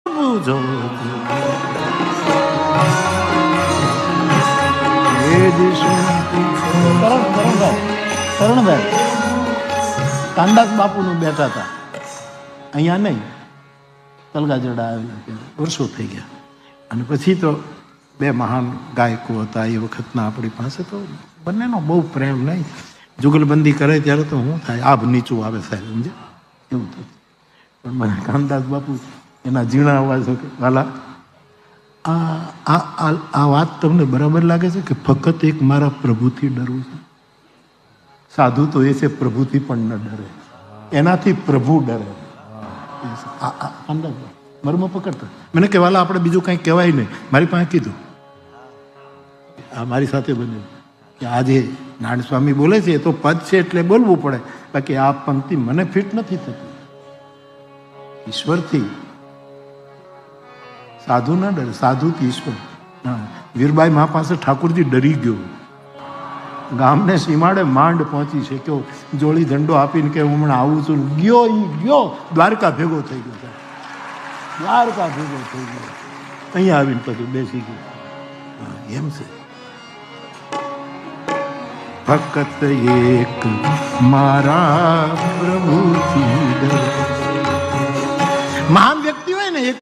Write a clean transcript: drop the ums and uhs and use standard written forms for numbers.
પૂજો કરણભાઈ કાંડાસ બાપુનું બેઠા હતા અહીંયા નહીં, તલગાજરડા આવેલા ત્યારે વર્ષો થઈ ગયા. અને પછી તો બે મહાન ગાયકો હતા એ વખતના આપણી પાસે, તો બંનેનો બહુ પ્રેમ નહીં. જુગલબંધી કરે ત્યારે તો શું થાય, આભ નીચું આવે સાહેબ, સમજે એવું થતું. પણ મને કાનદાસ બાપુ એના ઝીણા અવાજ કે વાલા આ વાત તમને બરાબર લાગે છે કે ફક્ત એક મારા પ્રભુથી ડરવું છે? સાધુ તો એ છે પ્રભુથી પણ ન ડરે, એનાથી પ્રભુ ડરે. કાનદાસ મર્મ પકડતા મને કે વાલા આપણે બીજું કંઈ કહેવાય નહીં. મારી પાસે કીધું, આ મારી સાથે બન્યું કે આજે નારાયણ સ્વામી બોલે છે તો પદ છે એટલે બોલવું પડે, બાકી આ પંક્તિ મને ફિટ નથી થતી. ઈશ્વરથી સાધુ ના ડરે, સાધુથી ઈશ્વર. વીરબાઈ મા પાસે ઠાકોરજી ડરી ગયો, ગામને સીમાડે માંડ પહોંચી છે કે જોડી ઝંડો આપીને કે હું હમણાં આવું છું. ગયો ઈ ગયો, દ્વારકા ભેગો થઈ ગયો, દ્વારકા ભેગો થઈ ગયો, અહીંયા આવીને પછી બેસી ગયો. એમ છે ફક્ત એક મારા પ્રભુથી ડર.